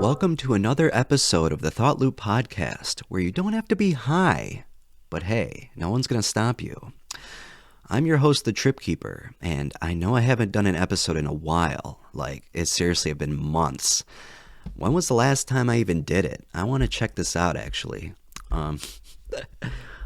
Welcome to another episode of the Thought Loop Podcast, where you don't have to be high, but hey, no one's going to stop you. I'm your host, The Trip Keeper, and I know I haven't done an episode in a while. Like, it seriously have been months. When was the last time I even did it? I want to check this out, actually.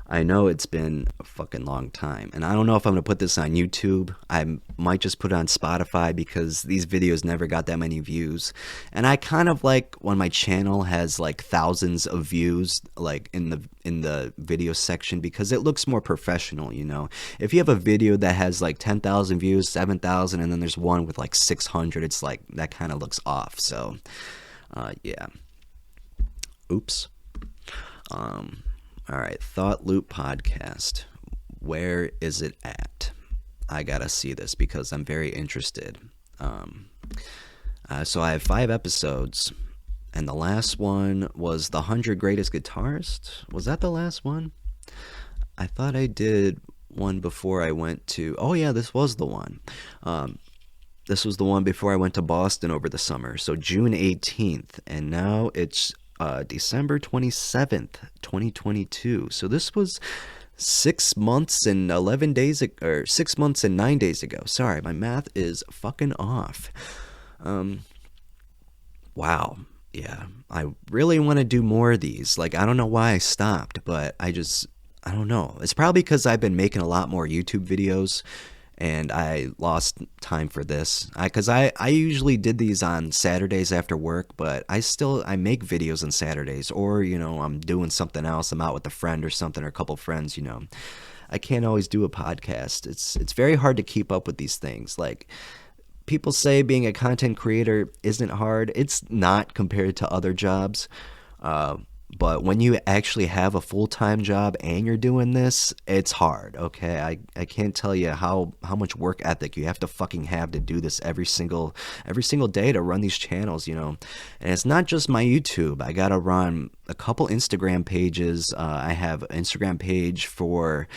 I know it's been a fucking long time, and I don't know if I'm going to put this on YouTube. I might just put it on Spotify because these videos never got that many views. And I kind of like when my channel has like thousands of views like in the video section because it looks more professional, you know. If you have a video that has like 10,000 views, 7,000, and then there's one with like 600, it's like that kind of looks off. So, yeah. Oops. All right, Thought Loop Podcast. Where is it at? I gotta see this because I'm very interested. So I have 5 episodes, and the last one was the 100 Greatest Guitarists. Was that the last one? I thought I did one before I went to... Oh yeah, this was the one. This was the one before I went to Boston over the summer. So June 18th, and now it's... December 27th, 2022. So this was 6 months and 11 days, or 6 months and 9 days ago. Sorry, my math is fucking off. Wow. Yeah, I really want to do more of these. Like, I don't know why I stopped, but I don't know. It's probably because I've been making a lot more YouTube videos and I lost time for this. Because I usually did these on Saturdays after work, but I make videos on Saturdays, or, you know, I'm doing something else. I'm out with a friend or something, or a couple friends, you know. I can't always do a podcast. It's very hard to keep up with these things. Like, people say being a content creator isn't hard. It's not compared to other jobs. But when you actually have a full-time job and you're doing this, it's hard, okay? I can't tell you how much work ethic you have to fucking have to do this every single day to run these channels, you know? And it's not just my YouTube. I gotta run a couple Instagram pages. I have an Instagram page for...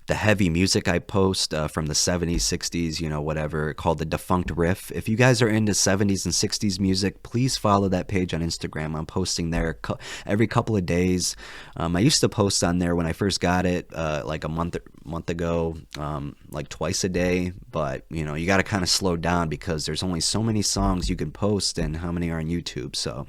the heavy music I post from the 70s, 60s, you know, whatever, called The Defunct Riff. If you guys are into 70s and 60s music, please follow that page on Instagram. I'm posting there every couple of days. I used to post on there when I first got it, like a month ago, like twice a day. But, you know, you got to kind of slow down because there's only so many songs you can post and how many are on YouTube. So...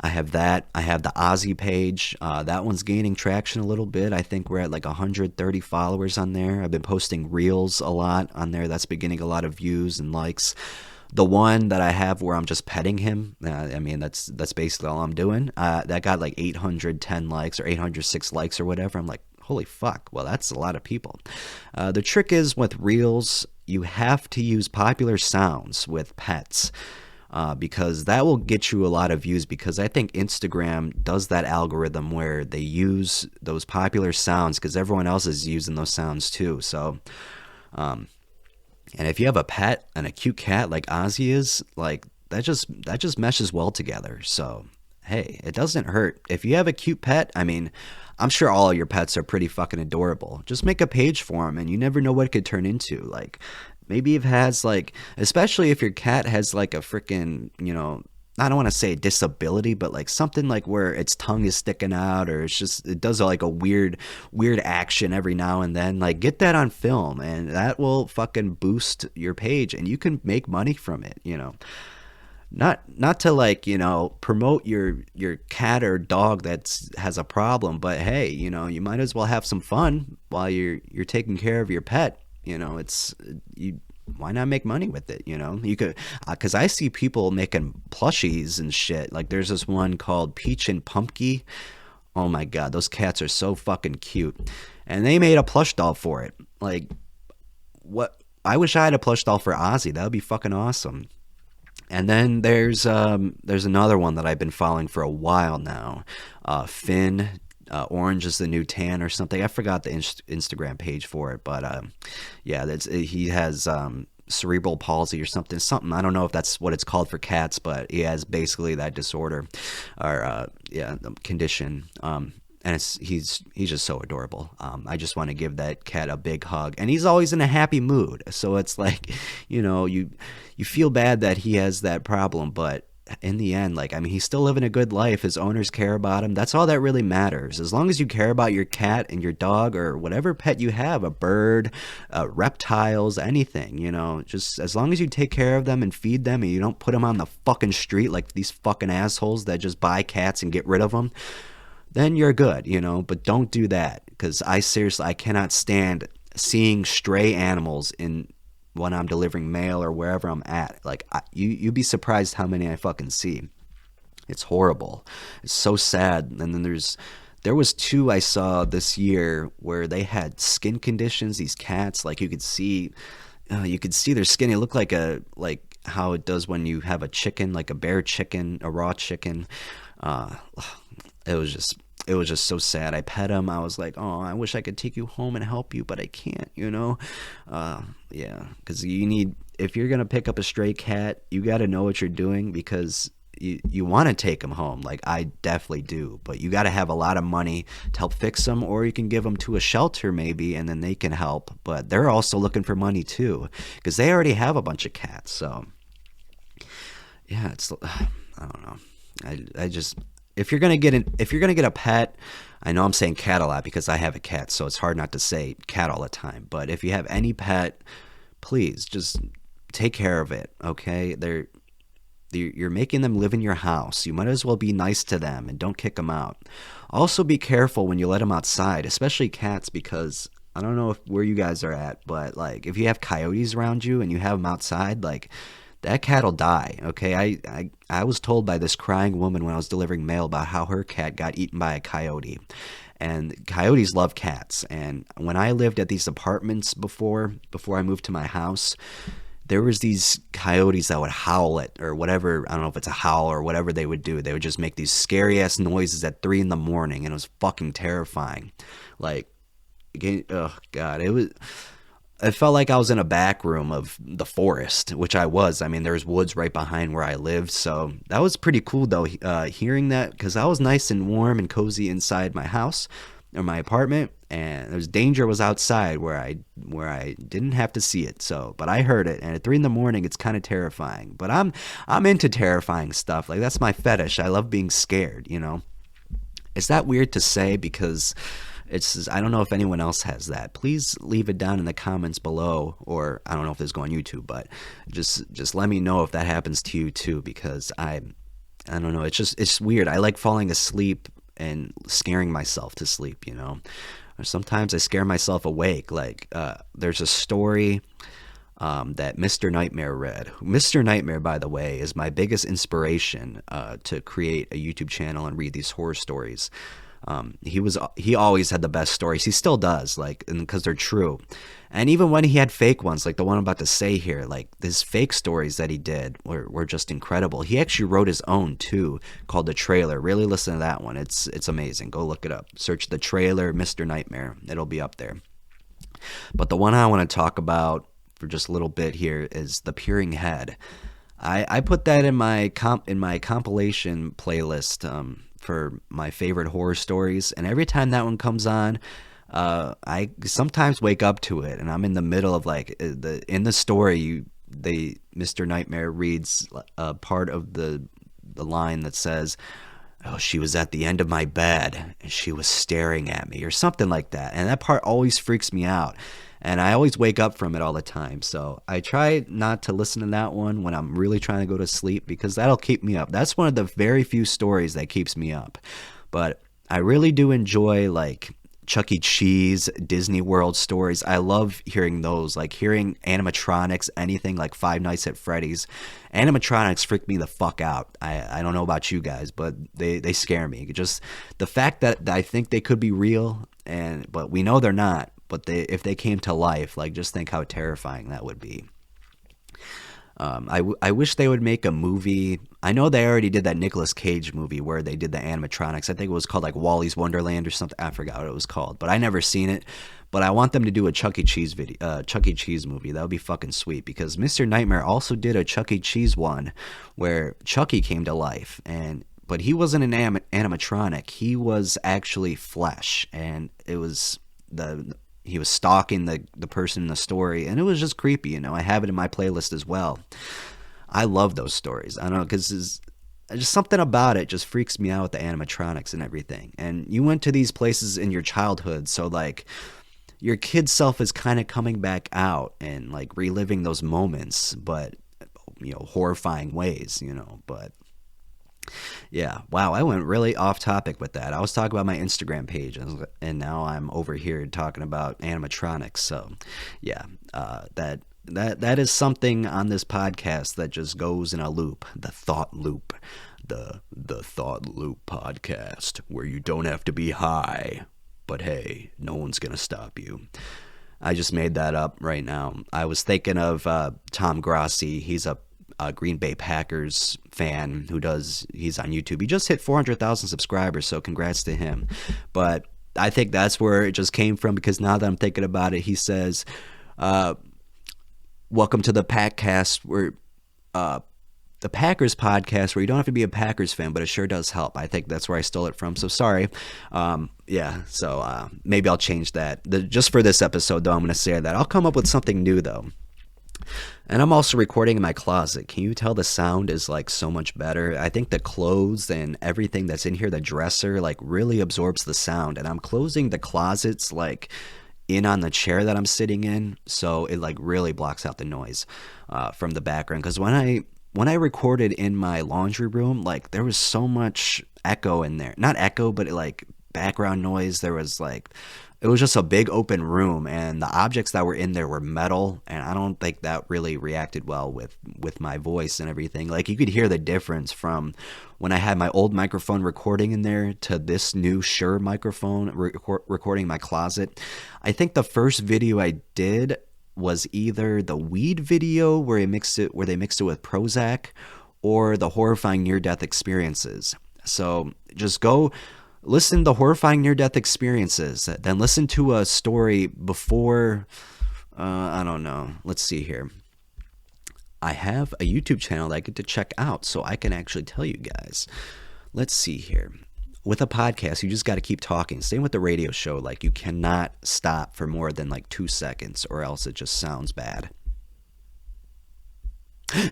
I have that. I have the Ozzy page. That one's gaining traction a little bit. I think we're at like 130 followers on there. I've been posting reels a lot on there. That's been getting a lot of views and likes. The one that I have where I'm just petting him, I mean, that's basically all I'm doing. That got like 810 likes or 806 likes or whatever. I'm like, holy fuck. Well, that's a lot of people. The trick is with reels, you have to use popular sounds with pets. Because that will get you a lot of views, because I think Instagram does that algorithm where they use those popular sounds because everyone else is using those sounds too. So, and if you have a pet and a cute cat like Ozzy is, like that just meshes well together. So, hey, it doesn't hurt. If you have a cute pet, I mean, I'm sure all of your pets are pretty fucking adorable. Just make a page for them and you never know what it could turn into. Like, maybe it has like, especially if your cat has like a freaking, you know, I don't want to say disability, but like something like where its tongue is sticking out, or it does like a weird action every now and then. Like, get that on film and that will fucking boost your page and you can make money from it, you know. Not to like, you know, promote your cat or dog that has a problem, but hey, you know, you might as well have some fun while you're taking care of your pet. You know, why not make money with it? You know, you could, because I see people making plushies and shit. Like, there's this one called Peach and Pumpkin. Oh my god, those cats are so fucking cute, and they made a plush doll for it. Like, what? I wish I had a plush doll for Ozzy. That would be fucking awesome. And then there's another one that I've been following for a while now, Finn. Orange is the New Tan or something. I forgot the Instagram page for it, but yeah, he has cerebral palsy or something. I don't know if that's what it's called for cats, but he has basically that disorder or condition. And he's just so adorable. I just want to give that cat a big hug, and he's always in a happy mood. So it's like, you know, you feel bad that he has that problem, but in the end, like, I mean, he's still living a good life. His owners care about him. That's all that really matters. As long as you care about your cat and your dog or whatever pet you have, a bird, reptiles, anything, just as long as you take care of them and feed them and you don't put them on the fucking street like these fucking assholes that just buy cats and get rid of them, then you're good, but don't do that, because I cannot stand seeing stray animals in when I'm delivering mail or wherever I'm at. Like, you'd be surprised how many I fucking see. It's horrible. It's so sad. And then there was two I saw this year where they had skin conditions. These cats, like, you could see their skin. It looked like how it does when you have a chicken, like a bare chicken, a raw chicken. It was just so sad. I pet him. I was like, oh, I wish I could take you home and help you, but I can't, yeah, because if you're going to pick up a stray cat, you got to know what you're doing, because you want to take them home. Like, I definitely do, but you got to have a lot of money to help fix them, or you can give them to a shelter maybe, and then they can help. But they're also looking for money too, because they already have a bunch of cats. So yeah, I don't know. I just, if you're gonna get a pet, I know I'm saying cat a lot because I have a cat, so it's hard not to say cat all the time. But if you have any pet, please just take care of it. Okay, you're making them live in your house. You might as well be nice to them and don't kick them out. Also, be careful when you let them outside, especially cats, because I don't know where you guys are at, but like, if you have coyotes around you and you have them outside, like, that cat will die. Okay, I was told by this crying woman when I was delivering mail about how her cat got eaten by a coyote. And coyotes love cats. And when I lived at these apartments before I moved to my house, there was these coyotes that would howl at, or whatever, I don't know if it's a howl or whatever they would do. They would just make these scary ass noises at 3 a.m, and it was fucking terrifying. Like, oh God, it felt like I was in a back room of the forest, which I was. I mean, there's woods right behind where I lived, so that was pretty cool though, hearing that, because I was nice and warm and cozy inside my house or my apartment, and there's danger was outside where I didn't have to see it. So, but I heard it, and at 3 a.m, it's kind of terrifying. But I'm into terrifying stuff. Like, that's my fetish. I love being scared. Is that weird to say? Because I don't know if anyone else has that. Please leave it down in the comments below, or I don't know if this goes on YouTube, but just let me know if that happens to you too, because I don't know. It's weird. I like falling asleep and scaring myself to sleep, Or sometimes I scare myself awake. Like, there's a story that Mr. Nightmare read. Mr. Nightmare, by the way, is my biggest inspiration to create a YouTube channel and read these horror stories. He always had the best stories. He still does, like, because they're true. And even when he had fake ones, like the one I'm about to say here, like, his fake stories that he did were just incredible. He actually wrote his own too, called The Trailer. Really listen to that one. It's amazing. Go look it up. Search The Trailer, Mr. Nightmare. It'll be up there. But the one I want to talk about for just a little bit here is The Peering Head. I put that in my compilation playlist for my favorite horror stories, and every time that one comes on, I sometimes wake up to it, and I'm in the middle of, like, in the story, Mr. Nightmare reads a part of the line that says, "Oh, she was at the end of my bed and she was staring at me," or something like that. And that part always freaks me out, and I always wake up from it all the time. So I try not to listen to that one when I'm really trying to go to sleep, because that'll keep me up. That's one of the very few stories that keeps me up. But I really do enjoy, like, Chuck E. Cheese, Disney World stories. I love hearing those, like hearing animatronics, anything like Five Nights at Freddy's. Animatronics freak me the fuck out. I don't know about you guys, but they scare me. Just the fact that I think they could be real, but we know they're not. But if they came to life, like, just think how terrifying that would be. I wish they would make a movie. I know they already did that Nicolas Cage movie where they did the animatronics. I think it was called, like, Wally's Wonderland or something. I forgot what it was called, but I never seen it. But I want them to do a Chuck E. Cheese movie. That would be fucking sweet, because Mr. Nightmare also did a Chuck E. Cheese one where Chucky came to life, but he wasn't an animatronic. He was actually flesh, and it was he was stalking the person in the story, and it was just creepy. I have it in my playlist as well. I love those stories. I don't know, because just something about it just freaks me out with the animatronics and everything. And you went to these places in your childhood, so like your kid self is kind of coming back out and like reliving those moments, but horrifying ways, but yeah, wow, I went really off topic with that. I was talking about my Instagram page, and now I'm over here talking about animatronics. So, yeah, that is something on this podcast that just goes in a loop, the thought loop, the thought loop podcast, where you don't have to be high, but hey, no one's gonna stop you. I just made that up right now. I was thinking of Tom Grossi. He's a Green Bay Packers fan he's on YouTube. He just hit 400,000 subscribers, so congrats to him. But I think that's where it just came from, because now that I'm thinking about it, he says, welcome to the Packcast, where the Packers podcast, where you don't have to be a Packers fan, but it sure does help. I think that's where I stole it from, so sorry. So maybe I'll change that. Just for this episode, though, I'm going to say that. I'll come up with something new, though. And I'm also recording in my closet. Can you tell the sound is like so much better? I think the clothes and everything that's in here, the dresser, like really absorbs the sound. And I'm closing the closets like in on the chair that I'm sitting in, so it like really blocks out the noise from the background. Because when I recorded in my laundry room, like there was so much echo in there. Not echo, but like background noise. There was like, it was just a big open room, and the objects that were in there were metal, and I don't think that really reacted well with my voice and everything. Like you could hear the difference from when I had my old microphone recording in there to this new Shure microphone recording in my closet. I think the first video I did was either the weed video where they mixed it with Prozac, or the horrifying near-death experiences. So just go listen to horrifying near-death experiences, then listen to a story before, I don't know, let's see here. I have a YouTube channel that I get to check out, so I can actually tell you guys. Let's see here. With a podcast, you just got to keep talking. Same with the radio show. Like, you cannot stop for more than like 2 seconds, or else it just sounds bad.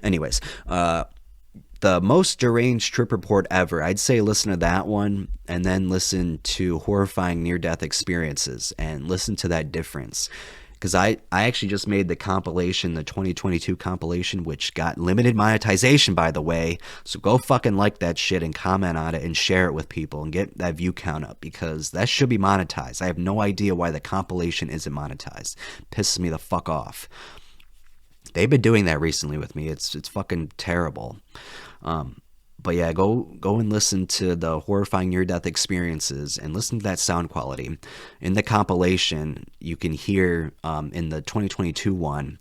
Anyways, the most deranged trip report ever, I'd say listen to that one, and then listen to horrifying near-death experiences, and listen to that difference. Because I actually just made the compilation, the 2022 compilation, which got limited monetization, by the way. So go fucking like that shit and comment on it and share it with people and get that view count up, because that should be monetized. I have no idea why the compilation isn't monetized. Pisses me the fuck off. They've been doing that recently with me. It's fucking terrible. But yeah, go and listen to the horrifying near-death experiences and listen to that sound quality. In the compilation, you can hear in the 2022 one,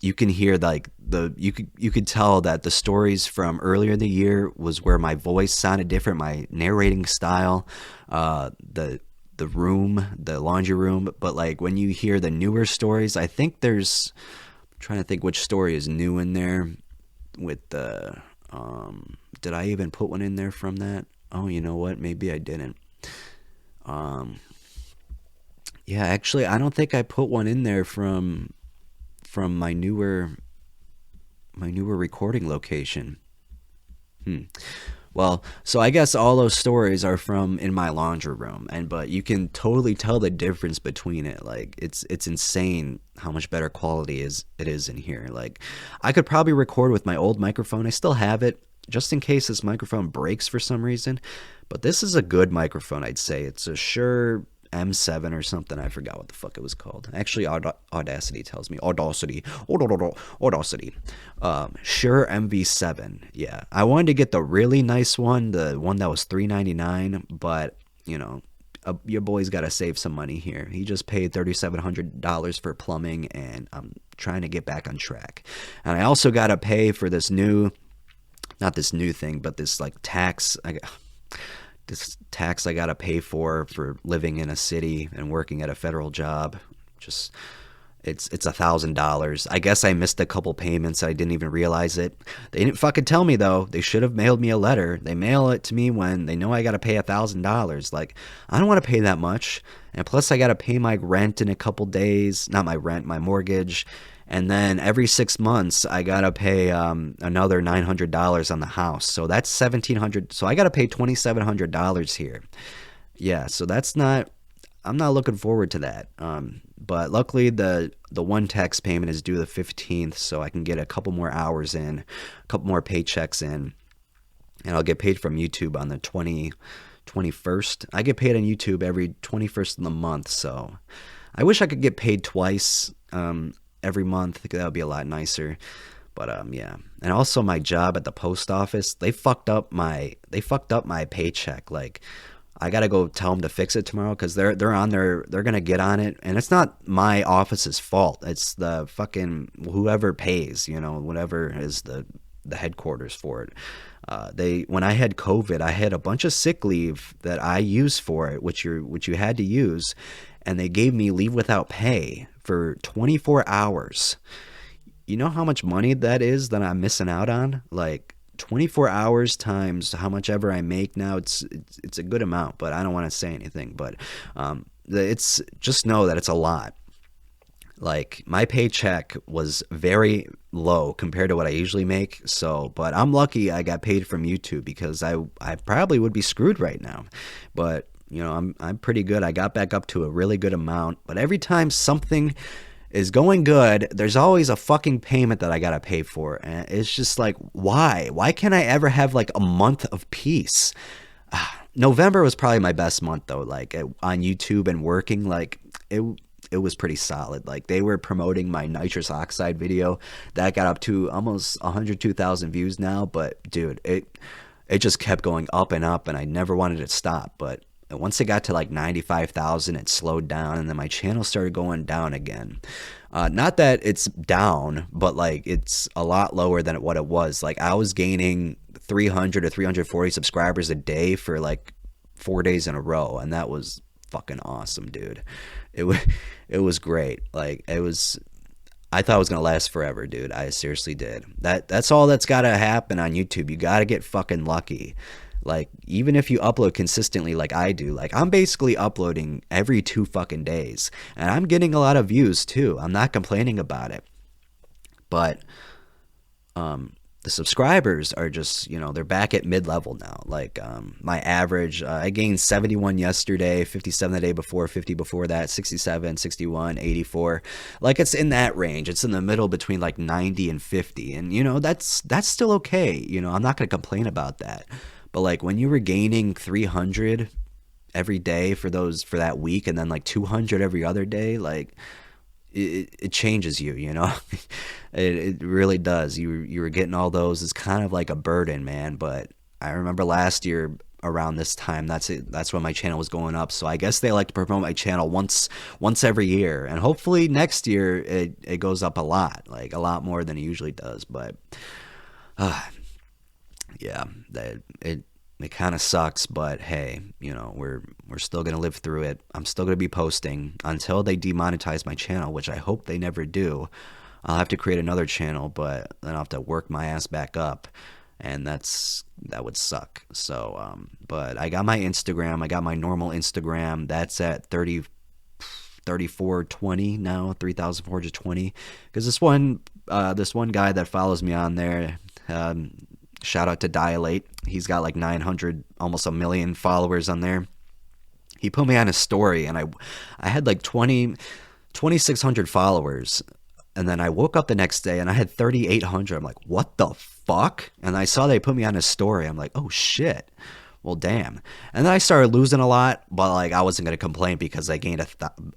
you can hear like you could tell that the stories from earlier in the year was where my voice sounded different, my narrating style, the laundry room. But like when you hear the newer stories, I think I'm trying to think which story is new in there with the. Did I even put one in there from that? Oh, you know what? Maybe I didn't. Yeah, actually, I don't think I put one in there from my newer recording location. Well, so I guess all those stories are from in my laundry room, but you can totally tell the difference between it. Like it's insane how much better quality it is in here. Like I could probably record with my old microphone. I still have it just in case this microphone breaks for some reason, but this is a good microphone. I'd say it's a Shure M7 or something. I forgot what the fuck it was called. Actually, Audacity tells me. Audacity. Shure MV7. Yeah, I wanted to get the really nice one, the one that was $399, but your boy's got to save some money here. He just paid $3,700 for plumbing, and I'm trying to get back on track. And I also got to pay for this not this new thing, but this like tax. This tax I gotta pay for living in a city and working at a federal job. Just it's $1,000. I guess I missed a couple payments. I didn't even realize it. They didn't fucking tell me though. They should have mailed me a letter. They mail it to me when they know I gotta pay $1,000. Like I don't want to pay that much, and plus I gotta pay my rent in a couple days. Not my rent, my mortgage. And then every 6 months, I gotta pay another $900 on the house. So that's 1,700. So I gotta pay $2,700 here. Yeah, so that's not. I'm not looking forward to that. But luckily, the one tax payment is due the 15th, so I can get a couple more hours in, a couple more paychecks in, and I'll get paid from YouTube on the 21st. I get paid on YouTube every 21st of the month, so I wish I could get paid twice every month. I think that would be a lot nicer. But yeah. And also my job at the post office, they fucked up my paycheck. Like, I gotta go tell them to fix it tomorrow because they're gonna get on it, and it's not my office's fault. It's the fucking whoever pays, whatever is the headquarters for it. When I had COVID, I had a bunch of sick leave that I used for it, which you had to use, and they gave me leave without pay for 24 hours. You know how much money that is that I'm missing out on? Like, 24 hours times how much ever I make now, it's a good amount, but I don't want to say anything. But it's just know that it's a lot. Like, my paycheck was very low compared to what I usually make. So, but I'm lucky I got paid from YouTube because I probably would be screwed right now. But I'm pretty good. I got back up to a really good amount. But every time something is going good, there's always a fucking payment that I gotta pay for. And it's just like, why? Why can't I ever have like a month of peace? November was probably my best month though, like on YouTube and working, like it was pretty solid. Like, they were promoting my nitrous oxide video. That got up to almost 102,000 views now, but dude, it just kept going up and up, and I never wanted it to stop. But once it got to like 95,000, it slowed down, and then my channel started going down again. Not that it's down, but like it's a lot lower than what it was. Like, I was gaining 300 or 340 subscribers a day for like 4 days in a row, and that was fucking awesome, dude. It was great. Like, I thought it was gonna last forever, dude. I seriously did. That's all that's gotta happen on YouTube. You gotta get fucking lucky. Like, even if you upload consistently like I do, like, I'm basically uploading every 2 fucking days, and I'm getting a lot of views too. I'm not complaining about it. But the subscribers are just, they're back at mid-level now. Like, my average, I gained 71 yesterday, 57 the day before, 50 before that, 67, 61, 84. Like, it's in that range. It's in the middle between like 90 and 50. And, that's still okay. I'm not going to complain about that. But like, when you were gaining 300 every day for that week, and then like 200 every other day, like, it changes you, it really does. You were getting all those. It's kind of like a burden, man. But I remember last year around this time, that's when my channel was going up. So I guess they like to promote my channel once every year, and hopefully next year it goes up a lot, like a lot more than it usually does. But yeah, it kind of sucks, but hey, we're still going to live through it. I'm still going to be posting until they demonetize my channel, which I hope they never do. I'll have to create another channel, but then I'll have to work my ass back up, and that would suck. So, but I got my Instagram. I got my normal Instagram. That's at 3420 now, 3,420. Because this one guy that follows me on there, shout out to Dilate. He's got like 900, almost a million followers on there. He put me on a story, and I had like 2,600 followers. And then I woke up the next day and I had 3,800. I'm like, what the fuck? And I saw they put me on a story. I'm like, oh shit. Well, damn. And then I started losing a lot, but like, I wasn't going to complain because I gained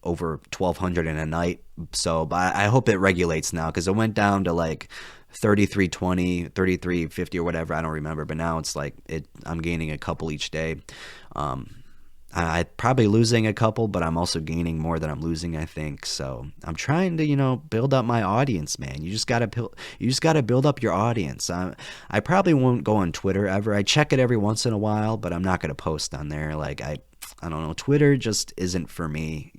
over 1,200 in a night. So, but I hope it regulates now, because it went down to like 3320, 3350 or whatever. I don't remember, but now it's like I'm gaining a couple each day. I'm probably losing a couple, but I'm also gaining more than I'm losing, I think. So I'm trying to, build up my audience, man. You just gotta build up your audience. I probably won't go on Twitter ever. I check it every once in a while, but I'm not gonna post on there. Like, I don't know. Twitter just isn't for me.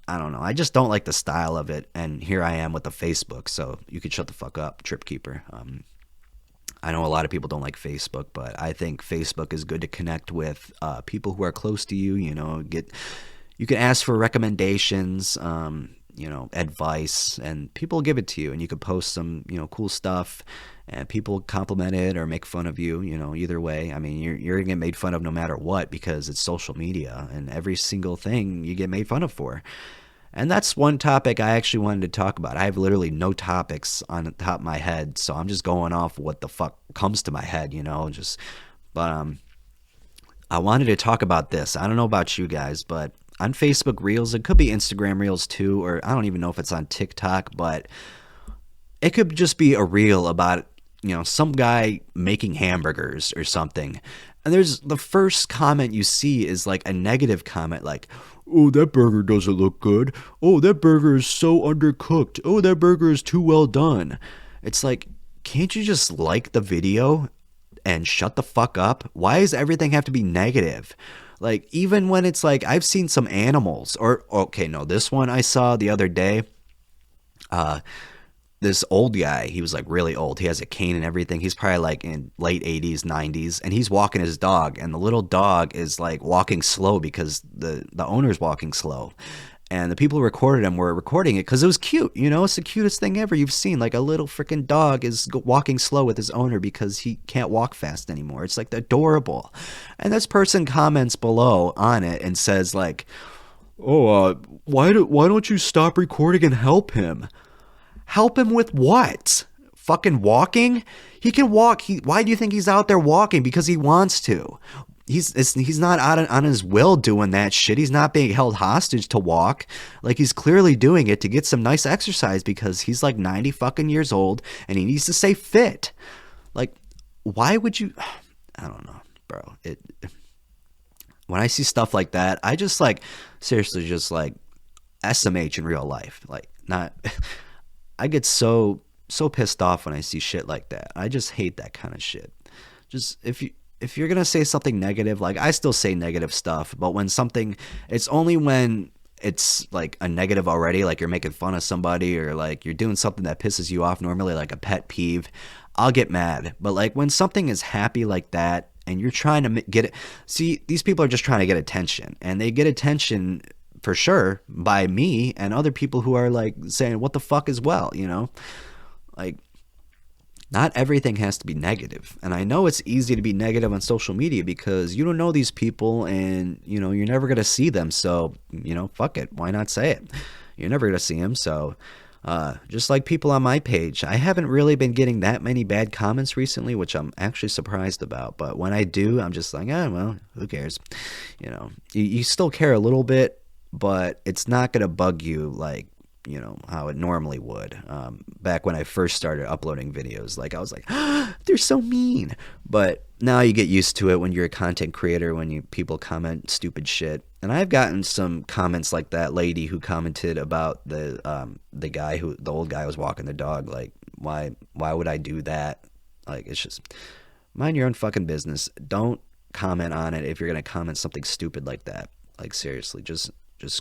I don't know. I just don't like the style of it. And here I am with the Facebook. So you could shut the fuck up, Trip Keeper. I know a lot of people don't like Facebook, but I think Facebook is good to connect with people who are close to you. You can ask for recommendations. advice, and people give it to you, and you could post some, cool stuff, and people compliment it or make fun of you, either way. I mean, you're gonna get made fun of no matter what, because it's social media, and every single thing you get made fun of for. And that's one topic I actually wanted to talk about. I have literally no topics on the top of my head, so I'm just going off what the fuck comes to my head, but I wanted to talk about this. I don't know about you guys, but on Facebook Reels, it could be Instagram Reels too, or I don't even know if it's on TikTok, but it could just be a reel about, some guy making hamburgers or something. And there's the first comment you see is like a negative comment, like, "Oh, that burger doesn't look good. Oh, that burger is so undercooked. Oh, that burger is too well done." It's like, can't you just like the video and shut the fuck up? Why does everything have to be negative? Like, even when it's like, I've seen some animals, or, okay, no, this one I saw the other day, this old guy, he was like really old. He has a cane and everything. He's probably like in late 80s, 90s, and he's walking his dog, and the little dog is like walking slow because the owner's walking slow. And the people who recorded him were recording it because it was cute. It's the cutest thing ever you've seen. Like, a little freaking dog is walking slow with his owner because he can't walk fast anymore. It's like adorable. And this person comments below on it and says like, "Oh, why don't you stop recording and help him?" Help him with what? Fucking walking? He can walk. Why do you think he's out there walking? Because he wants to. He's not on his will doing that shit. He's not being held hostage to walk. Like, he's clearly doing it to get some nice exercise because he's like 90 fucking years old and he needs to stay fit. Like, why would you? I don't know, bro. When I see stuff like that, I just like, seriously, just like SMH in real life. Like, not. I get so pissed off when I see shit like that. I just hate that kind of shit. Just if you're gonna say something negative, like, I still say negative stuff, but when something, it's only when it's like a negative already, like you're making fun of somebody or like you're doing something that pisses you off, normally like a pet peeve, I'll get mad. But like when something is happy like that and you're trying to get it, see, these people are just trying to get attention, and they get attention for sure by me and other people who are like saying what the fuck as well, like, not everything has to be negative. And I know it's easy to be negative on social media because you don't know these people and you're never going to see them, so fuck it, why not say it? You're never going to see them. So just like people on my page, I haven't really been getting that many bad comments recently, which I'm actually surprised about. But when I do, I'm just like, well, who cares? You still care a little bit, but it's not going to bug you like, how it normally would. Back when I first started uploading videos, like, I was like, they're so mean. But now you get used to it when you're a content creator, when people comment stupid shit. And I've gotten some comments like that lady who commented about the old guy who was walking the dog. Like, why would I do that? Like, it's just, mind your own fucking business. Don't comment on it if you're going to comment something stupid like that. Like, seriously, just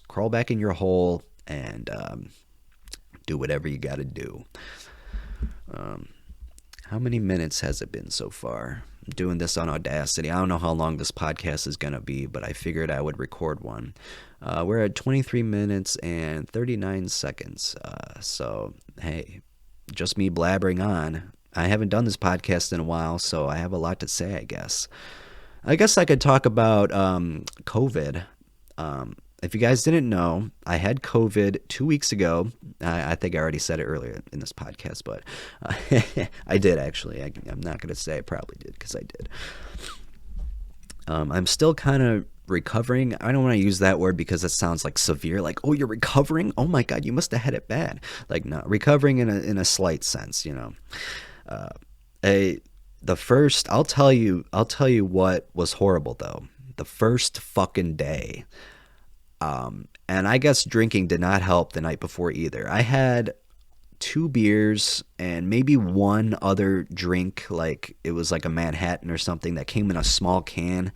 crawl back in your hole and do whatever you got to do. How many minutes has it been so far? I'm doing this on Audacity. I don't know how long this podcast is going to be, but I figured I would record one. We're at 23 minutes and 39 seconds. So, hey, just me blabbering on. I haven't done this podcast in a while, so I have a lot to say, I guess. I guess I could talk about COVID. If you guys didn't know, I had COVID 2 weeks ago. I think I already said it earlier in this podcast, but I did actually. I'm not going to say I probably did because I did. I'm still kind of recovering. I don't want to use that word because it sounds like severe. Like, oh, you're recovering? Oh my God, you must have had it bad. Like, no, recovering in a slight sense, I'll tell you what was horrible though. The first fucking day. And I guess drinking did not help the night before either. I had 2 beers and maybe one other drink, like it was like a Manhattan or something that came in a small can.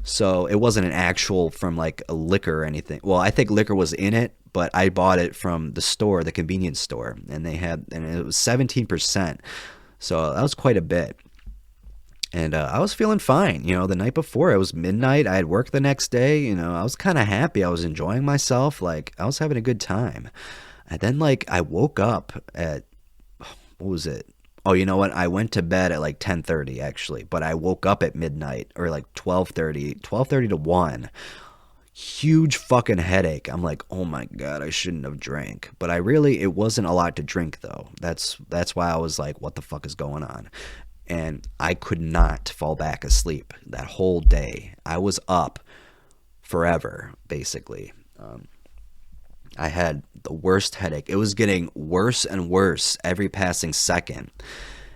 So it wasn't an actual from like a liquor or anything. Well, I think liquor was in it, but I bought it from the store, the convenience store, and it was 17%. So that was quite a bit. And I was feeling fine. The night before, it was midnight. I had work the next day. I was kind of happy. I was enjoying myself. Like, I was having a good time. And then like I woke up at, what was it? Oh, you know what? I went to bed at like 10:30 actually, but I woke up at midnight or like 12:30 to 1. Huge fucking headache. I'm like, "Oh my God, I shouldn't have drank." But it wasn't a lot to drink though. That's why I was like, "What the fuck is going on?" And I could not fall back asleep that whole day. I was up forever, basically. I had the worst headache. It was getting worse and worse every passing second.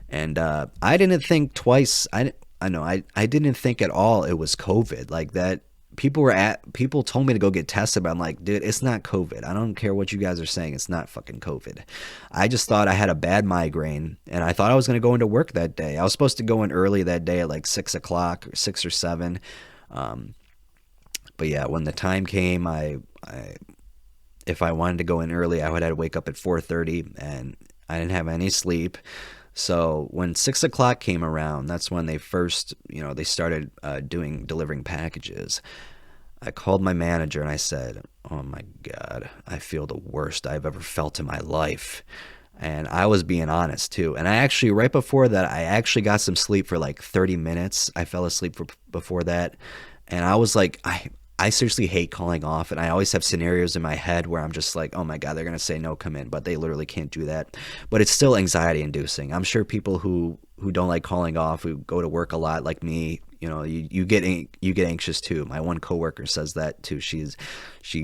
And I didn't think twice. I know I didn't think at all it was COVID. Like that people told me to go get tested, but I'm like, dude, it's not COVID. I don't care what you guys are saying. It's not fucking COVID. I just thought I had a bad migraine, and I thought I was gonna go into work that day. I was supposed to go in early that day at like 6 o'clock or 6 or 7. Um, but yeah, when the time came, I if I wanted to go in early, I would have to wake up at 4:30, and I didn't have any sleep. So when 6 o'clock came around, that's when they first, they started delivering packages. I called my manager and I said, "Oh my God, I feel the worst I've ever felt in my life." And I was being honest too. And I actually, right before that, I actually got some sleep for like 30 minutes. I fell asleep before that. And I was like, I seriously hate calling off. And I always have scenarios in my head where I'm just like, oh my God, they're going to say no, come in. But they literally can't do that. But it's still anxiety inducing. I'm sure people who don't like calling off, who go to work a lot like me, you get anxious too. My one coworker says that too. She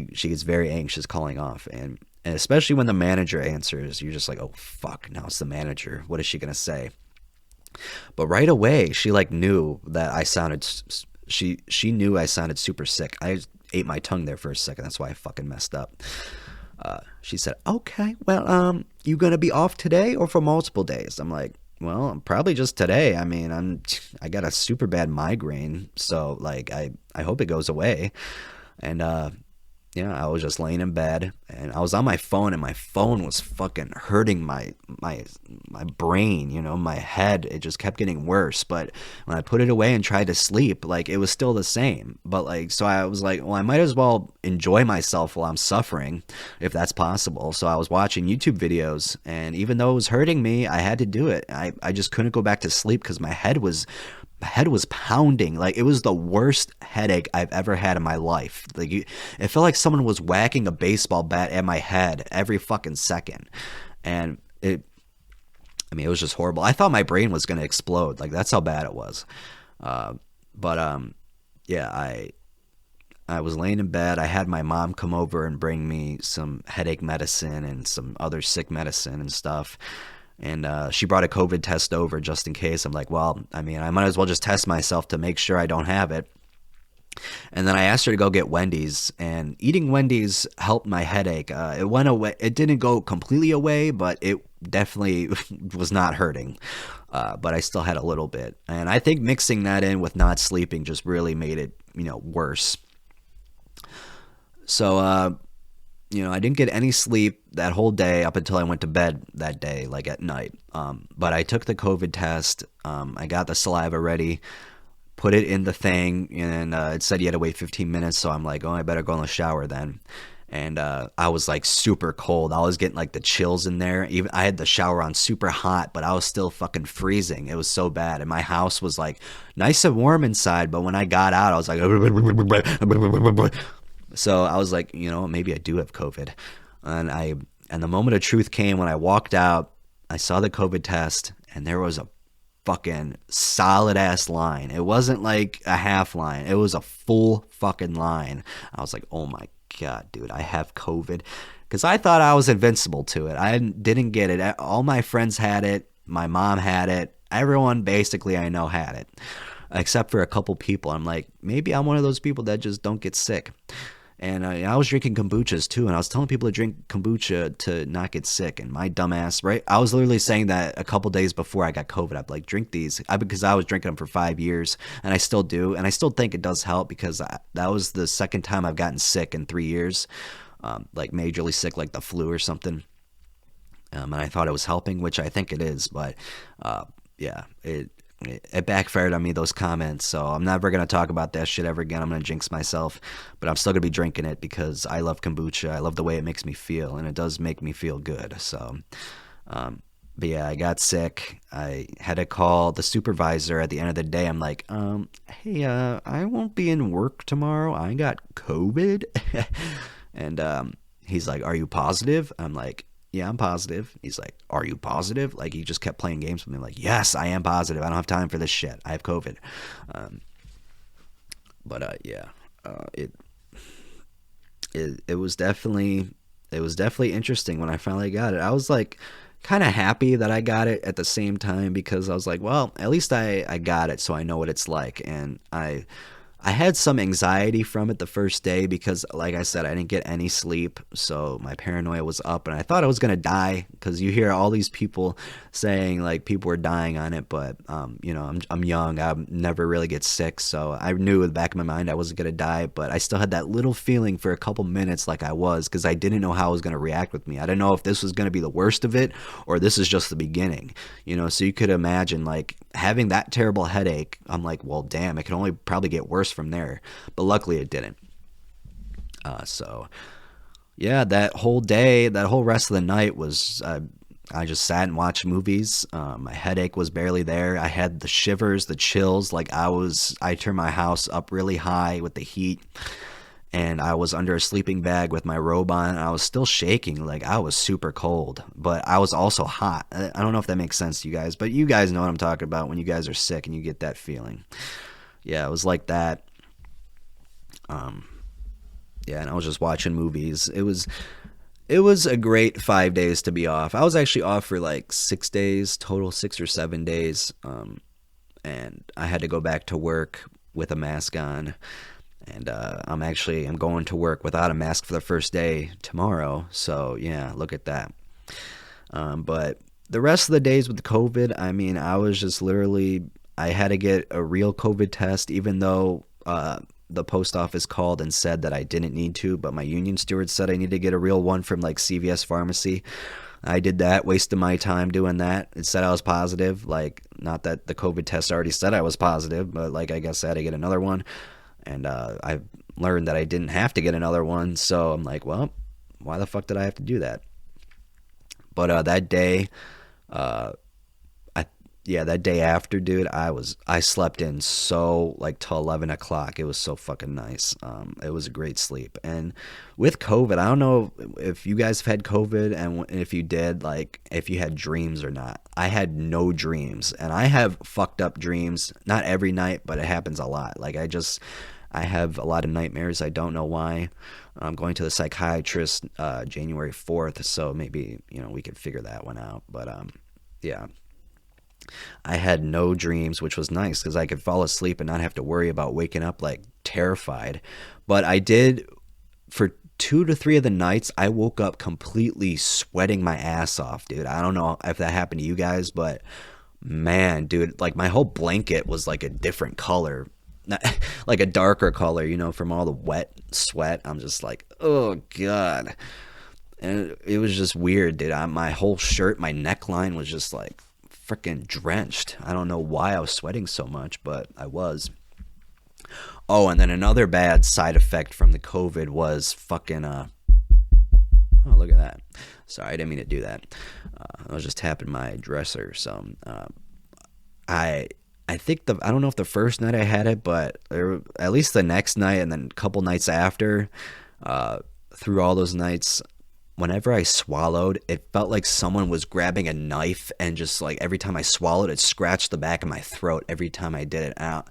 gets very anxious calling off, and especially when the manager answers, you're just like, oh fuck, now it's the manager. What is she gonna say? But right away, she like knew that I sounded. She knew I sounded super sick. I ate my tongue there for a second. That's why I fucking messed up. She said, "Okay, well, you gonna be off today or for multiple days?" I'm like, "Well, probably just today. I mean, I got a super bad migraine, so like, I hope it goes away." And yeah, I was just laying in bed, and I was on my phone, and my phone was fucking hurting my brain, my head. It just kept getting worse. But when I put it away and tried to sleep, like it was still the same. But like, so I was like, well, I might as well enjoy myself while I'm suffering, if that's possible. So I was watching YouTube videos, and even though it was hurting me, I had to do it. I just couldn't go back to sleep because my head was pounding. Like it was the worst headache I've ever had in my life. Like it felt like someone was whacking a baseball bat at my head every fucking second. And it was just horrible. I thought my brain was going to explode. Like that's how bad it was. But yeah, I was laying in bed. I had my mom come over and bring me some headache medicine and some other sick medicine and stuff. And she brought a COVID test over just in case. I'm like, well, I mean, I might as well just test myself to make sure I don't have it. And then I asked her to go get Wendy's, and eating Wendy's helped my headache. It went away. It didn't go completely away, but it definitely was not hurting. But I still had a little bit. And I think mixing that in with not sleeping just really made it, worse. So, I didn't get any sleep that whole day up until I went to bed that day, like at night. But I took the COVID test. I got the saliva ready, put it in the thing, and it said you had to wait 15 minutes. So I'm like, oh, I better go in the shower then. And I was like super cold. I was getting like the chills in there. Even I had the shower on super hot, but I was still fucking freezing. It was so bad. And my house was like nice and warm inside, but when I got out, I was like, so I was like, maybe I do have COVID. And the moment of truth came when I walked out. I saw the COVID test, and there was a fucking solid ass line. It wasn't like a half line. It was a full fucking line. I was like, oh my God, dude, I have COVID. Because I thought I was invincible to it. I didn't get it. All my friends had it. My mom had it. Everyone basically I know had it. Except for a couple people. I'm like, maybe I'm one of those people that just don't get sick. And I was drinking kombuchas too, and I was telling people to drink kombucha to not get sick. And my dumbass, right? I was literally saying that a couple days before I got COVID. I'd like, drink these, because I was drinking them for 5 years, and I still do, and I still think it does help because that was the second time I've gotten sick in 3 years, like majorly sick, like the flu or something. And I thought it was helping, which I think it is, but yeah, it backfired on me, those comments. So I'm never gonna talk about that shit ever again. I'm gonna jinx myself, but I'm still gonna be drinking it because I love kombucha. I love the way it makes me feel, and it does make me feel good. So, but yeah, I got sick. I had to call the supervisor at the end of the day. I'm like, hey, I won't be in work tomorrow. I got COVID, and he's like, are you positive? I'm like, yeah, I'm positive. He's like, are you positive? Like, he just kept playing games with me. Like, yes, I am positive. I don't have time for this shit. I have COVID. Um, but yeah, uh, it, it was definitely interesting when I finally got it. I was like kind of happy that I got it at the same time because I was like, well, at least I got it, so I know what it's like. And I had some anxiety from it the first day because, like I said, I didn't get any sleep. So my paranoia was up, and I thought I was going to die because you hear all these people saying like people were dying on it. But, I'm young. I never really get sick. So I knew in the back of my mind I wasn't going to die. But I still had that little feeling for a couple minutes like I was because I didn't know how it was going to react with me. I didn't know if this was going to be the worst of it or this is just the beginning. So you could imagine like having that terrible headache. I'm like, well, damn, it can only probably get worse from there. But luckily it didn't. So yeah, that whole day, that whole rest of the night was I just sat and watched movies. My headache was barely there. I had the shivers, the chills. Like I turned my house up really high with the heat, and I was under a sleeping bag with my robe on, and I was still shaking. Like I was super cold, but I was also hot. I don't know if that makes sense to you guys, but you guys know what I'm talking about when you guys are sick and you get that feeling. Yeah, it was like that. Um, yeah, and I was just watching movies. It was a great 5 days to be off. I was actually off for like 6 days total, 6 or 7 days, and I had to go back to work with a mask on. And I'm going to work without a mask for the first day tomorrow. So yeah, look at that. But the rest of the days with the COVID, I mean, I was just literally I had to get a real COVID test, even though the post office called and said that I didn't need to, but my union steward said I need to get a real one from like CVS Pharmacy. I did that, wasted my time doing that. It said I was positive. Like, not that the COVID test already said I was positive, but like I guess I had to get another one. And I learned that I didn't have to get another one. So I'm like, well, why the fuck did I have to do that? But that day, uh, that day after, dude, I slept in so like till 11 o'clock. It was so fucking nice. It was a great sleep. And with COVID, I don't know if you guys have had COVID and if you did, like if you had dreams or not. I had no dreams, and I have fucked up dreams. Not every night, but it happens a lot. Like I have a lot of nightmares. I don't know why. I'm going to the psychiatrist January 4th, so maybe we could figure that one out. But yeah. I had no dreams, which was nice because I could fall asleep and not have to worry about waking up like terrified. But I did, for 2 to 3 of the nights, I woke up completely sweating my ass off, dude. I don't know if that happened to you guys, but man, dude, like my whole blanket was like a different color, like a darker color, from all the wet sweat. I'm just like, oh God. And it was just weird, dude. My whole shirt, my neckline was just like freaking drenched. I don't know why I was sweating so much, but I was. Oh, and then another bad side effect from the COVID was fucking oh, look at that. Sorry, I didn't mean to do that. I was just tapping my dresser. So I think I don't know if the first night I had it, but at least the next night and then a couple nights after, through all those nights, whenever I swallowed, it felt like someone was grabbing a knife and just like every time I swallowed, it scratched the back of my throat every time I did it out.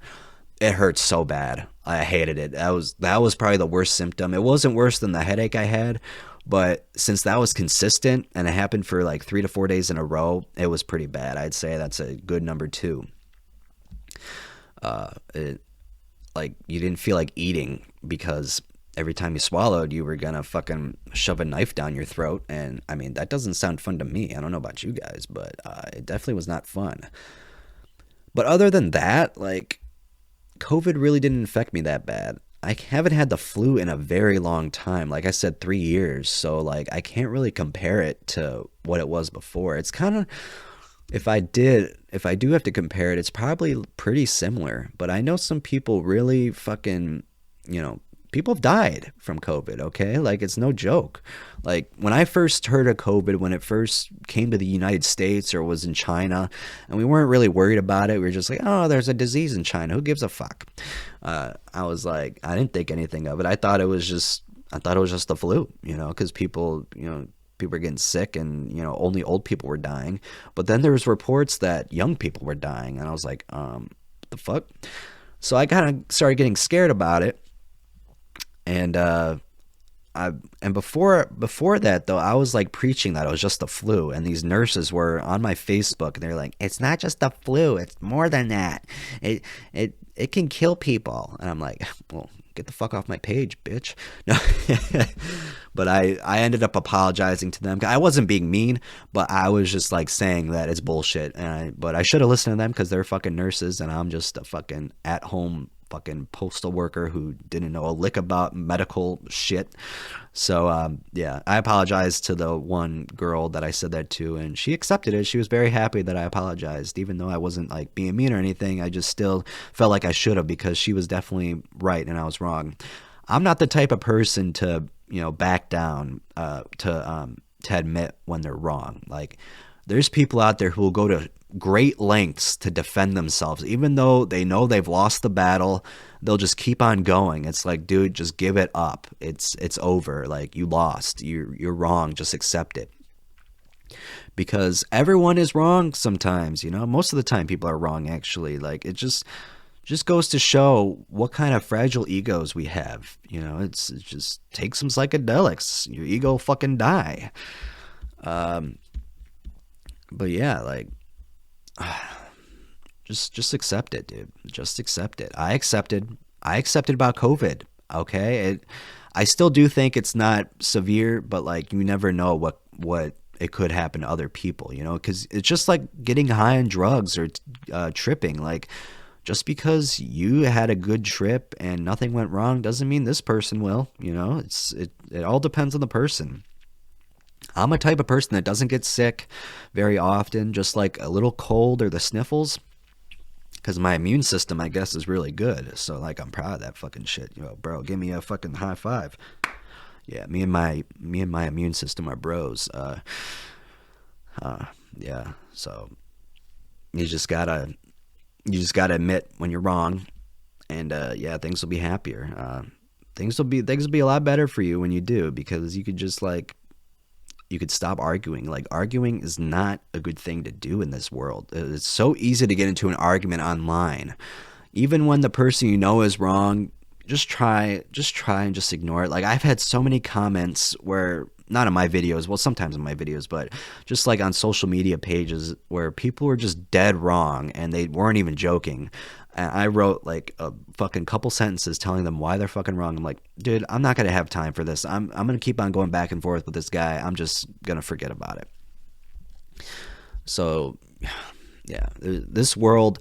It hurt so bad. I hated it. That was probably the worst symptom. It wasn't worse than the headache I had, but since that was consistent and it happened for like 3 to 4 days in a row, it was pretty bad. I'd say that's a good number 2. It, like you didn't feel like eating because every time you swallowed, you were gonna fucking shove a knife down your throat. And I mean, that doesn't sound fun to me. I don't know about you guys, but it definitely was not fun. But other than that, like, COVID really didn't affect me that bad. I haven't had the flu in a very long time. Like I said, 3 years. So like, I can't really compare it to what it was before. It's kind of If I do have to compare it, it's probably pretty similar. But I know some people really fucking, you know, people have died from COVID, okay? Like, it's no joke. Like, when I first heard of COVID, when it first came to the United States or was in China, and we weren't really worried about it, we were just like, oh, there's a disease in China. Who gives a fuck? I was like, I didn't think anything of it. I thought it was just the flu, you know, because people, you know, people were getting sick and, you know, only old people were dying. But then there was reports that young people were dying, and I was like, what the fuck? So I kind of started getting scared about it. And before that though, I was like preaching that it was just the flu, and these nurses were on my Facebook and they're like, it's not just the flu, it's more than that. It can kill people. And I'm like, well, get the fuck off my page, bitch. No. But I ended up apologizing to them. I wasn't being mean, but I was just like saying that it's bullshit. But I should have listened to them because they're fucking nurses and I'm just a fucking at home fucking postal worker who didn't know a lick about medical shit. So yeah, I apologized to the one girl that I said that to, and she accepted it. She was very happy that I apologized, even though I wasn't like being mean or anything. I just still felt like I should have, because she was definitely right and I was wrong. I'm not the type of person to, you know, back down to admit when they're wrong. Like, there's people out there who will go to great lengths to defend themselves, even though they know they've lost the battle. They'll just keep on going. It's like, dude, just give it up. It's over. Like, you lost. You're wrong. Just accept it. Because everyone is wrong sometimes. You know, most of the time people are wrong. Actually, like, it just goes to show what kind of fragile egos we have. You know, it's just take some psychedelics. Your ego will fucking die. But yeah, like, just accept it, dude. Just accept it. I accepted about COVID. Okay. I still do think it's not severe, but like, you never know what it could happen to other people, you know, because it's just like getting high on drugs or tripping. Like, just because you had a good trip and nothing went wrong doesn't mean this person will, you know. It all depends on the person. I'm a type of person that doesn't get sick very often, just like a little cold or the sniffles, because my immune system, I guess, is really good. So like, I'm proud of that fucking shit. You know, bro, give me a fucking high five. Yeah, me and my immune system are bros. Yeah. So you just gotta admit when you're wrong, and yeah, things will be happier. Things will be a lot better for you when you do, because you could just like, you could stop arguing. Like, arguing is not a good thing to do in this world. It's so easy to get into an argument online. Even when the person you know is wrong, just try and just ignore it. Like, I've had so many comments where, not in my videos, well, sometimes in my videos, but just like on social media pages, where people were just dead wrong and they weren't even joking. And I wrote like a fucking couple sentences telling them why they're fucking wrong. I'm like, dude, I'm not going to have time for this. I'm going to keep on going back and forth with this guy. I'm just going to forget about it. So yeah, this world,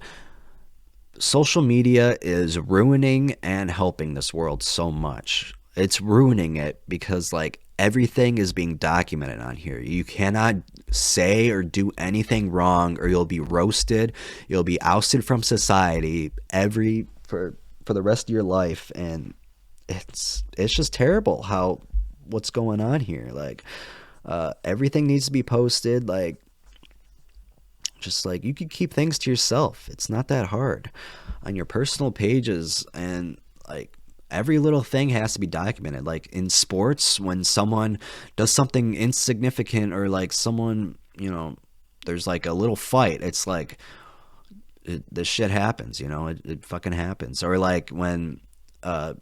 social media is ruining and helping this world so much. It's ruining it because like, everything is being documented on here. You cannot say or do anything wrong or you'll be roasted. You'll be ousted from society for the rest of your life. And it's just terrible what's going on here. Like, everything needs to be posted. Like, just like, you could keep things to yourself. It's not that hard on your personal pages, and like, every little thing has to be documented. Like in sports, when someone does something insignificant, or like someone, you know, there's like a little fight, it's like, this shit happens, you know, it fucking happens. Or like when the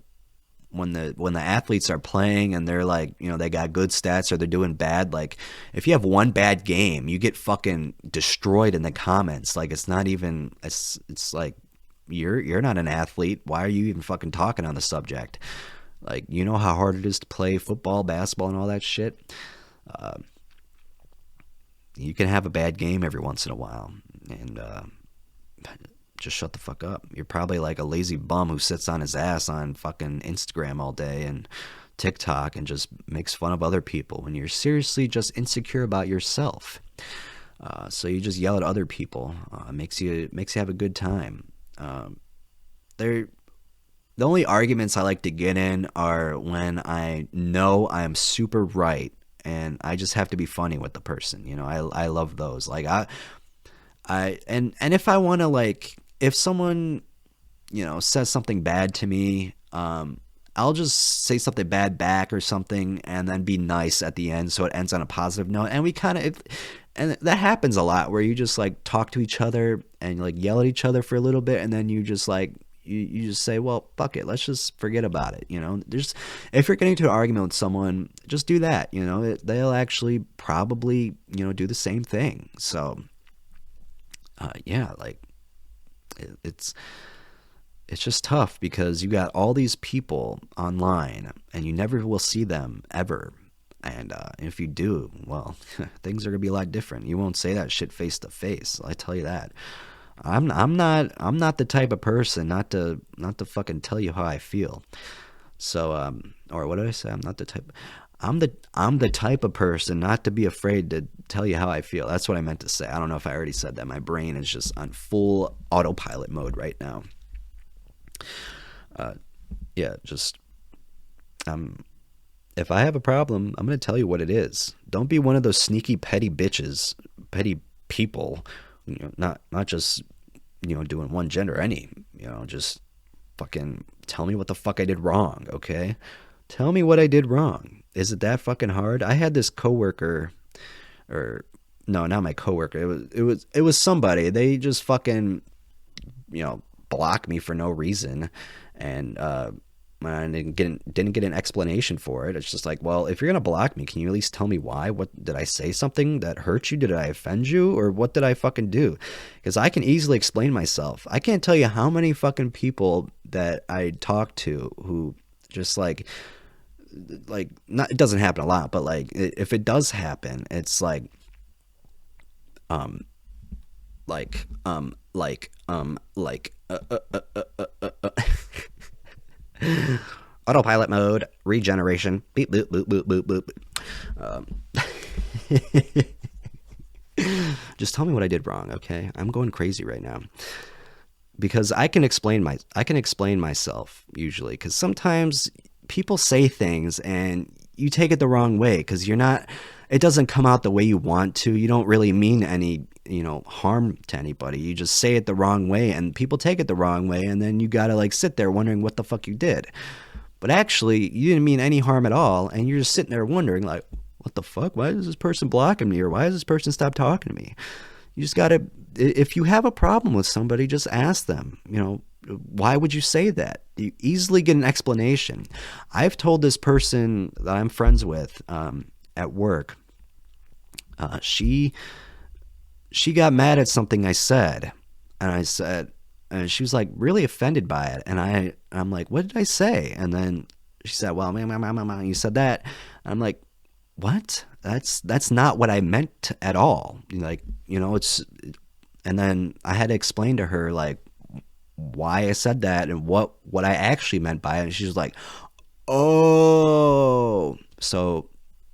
athletes are playing and they're like, you know, they got good stats or they're doing bad, like if you have one bad game, you get fucking destroyed in the comments. Like, it's not even, it's like, you're not an athlete. Why are you even fucking talking on the subject? Like, you know how hard it is to play football, basketball, and all that shit. You can have a bad game every once in a while, and just shut the fuck up. You're probably like a lazy bum who sits on his ass on fucking Instagram all day and TikTok and just makes fun of other people when you're seriously just insecure about yourself. So you just yell at other people. Makes you have a good time. They're The only arguments I like to get in are when I know I am super right and I just have to be funny with the person. I love those. Like and if I want to, like, if someone, says something bad to me, I'll just say something bad back or something and then be nice at the end so it ends on a positive note. And we kind of, and that happens a lot where you just like talk to each other and like yell at each other for a little bit and then you just like, you just say, well, fuck it, let's just forget about it. There's, if you're getting into an argument with someone, just do that. They'll actually probably, do the same thing. So, yeah, like it's just tough because you got all these people online and you never will see them ever. And if you do, well, things are gonna be a lot different. You won't say that shit face to face. I tell you that. I'm not the type of person not to fucking tell you how I feel. So or what did I say? I'm the type of person not to be afraid to tell you how I feel. That's what I meant to say. I don't know if I already said that. My brain is just on full autopilot mode right now. Yeah, just if I have a problem, I'm gonna tell you what it is. Don't be one of those sneaky petty bitches, petty people. Not just doing one gender, any, just fucking tell me what the fuck I did wrong, okay? Tell me what I did wrong. Is it that fucking hard? I had this coworker, or no, not my coworker. It was somebody. They just fucking block me for no reason, and I didn't get an explanation for it. It's just like, well, if you're gonna block me, can you at least tell me why? What did I say? Something that hurt you? Did I offend you? Or what did I fucking do? Because I can easily explain myself. I can't tell you how many fucking people that I talk to who just like not, it doesn't happen a lot, but like if it does happen, it's like um like autopilot mode, regeneration, beep boop boop boop boop boop. Just tell me what I did wrong, okay? I'm going crazy right now because I can explain myself usually, because sometimes people say things and you take it the wrong way because it doesn't come out the way you want to. You don't really mean any harm to anybody. You just say it the wrong way and people take it the wrong way, and then you gotta like sit there wondering what the fuck you did. But actually you didn't mean any harm at all, and you're just sitting there wondering like, what the fuck? Why is this person blocking me? Or why does this person stop talking to me? You just gotta, if you have a problem with somebody, just ask them, why would you say that? You easily get an explanation. I've told this person that I'm friends with at work, she got mad at something I said, and she was like really offended by it, and I'm like, what did I say? And then she said, well, you said that. And I'm like, what? That's not what I meant at all. It's, and then I had to explain to her like why I said that and what I actually meant by it. And she was like, oh, so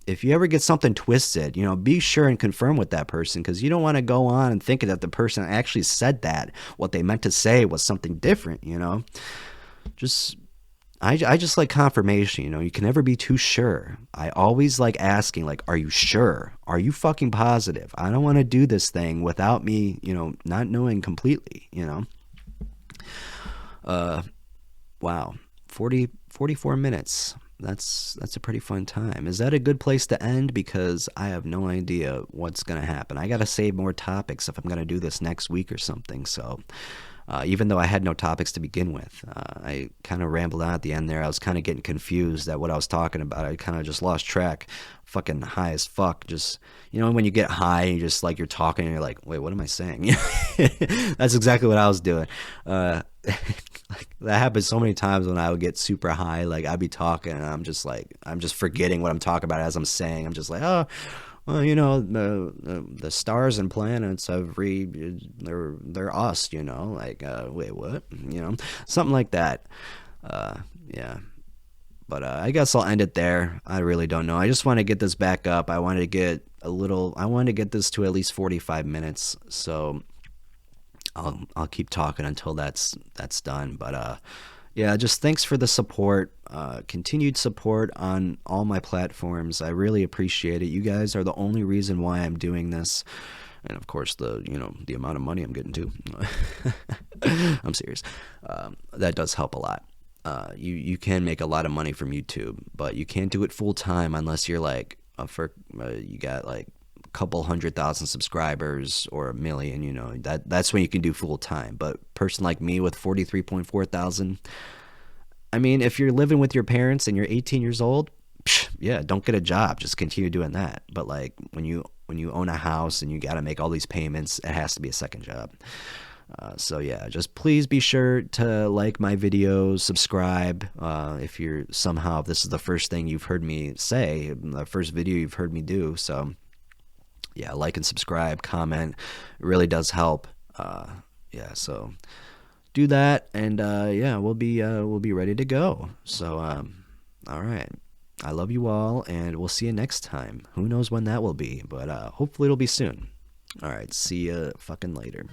if you ever get something twisted, be sure and confirm with that person, because you don't want to go on and thinking that the person actually said that what they meant to say was something different. I just like confirmation. You can never be too sure. I always like asking, like, are you sure? Are you fucking positive? I don't want to do this thing without me, not knowing completely. Wow, 44 minutes. That's a pretty fun time. Is that a good place to end? Because I have no idea what's going to happen. I got to save more topics if I'm going to do this next week or something. So even though I had no topics to begin with, I kind of rambled on at the end there. I was kind of getting confused at what I was talking about. I kind of just lost track. Fucking high as fuck. Just, when you get high and you just like, you're talking and you're like, wait, what am I saying? That's exactly what I was doing. Like, that happens so many times when I would get super high. Like, I'd be talking and I'm just forgetting what I'm talking about as I'm saying. I'm just like, oh, well, the stars and planets have they're us, like, wait, what? Something like that. Yeah. But I guess I'll end it there. I really don't know. I just want to get this back up. I wanted to get a little. I wanted to get this to at least 45 minutes, so I'll keep talking until that's done. But yeah, just thanks for the support, continued support on all my platforms. I really appreciate it. You guys are the only reason why I'm doing this, and of course the amount of money I'm getting too. I'm serious. That does help a lot. You can make a lot of money from YouTube, but you can't do it full time unless you're like you got like a couple 100,000 subscribers or 1 million. That's when you can do full time. But a person like me with 43.4 thousand, I mean, if you're living with your parents and you're 18 years old, yeah, don't get a job. Just continue doing that. But like when you own a house and you got to make all these payments, it has to be a second job. So yeah, just please be sure to like my videos, subscribe. If this is the first thing you've heard me say, the first video you've heard me do. So yeah, like and subscribe, comment. It really does help. Yeah, so do that, and yeah, we'll be ready to go. So all right. I love you all, and we'll see you next time. Who knows when that will be, but hopefully it'll be soon. All right, see ya fucking later.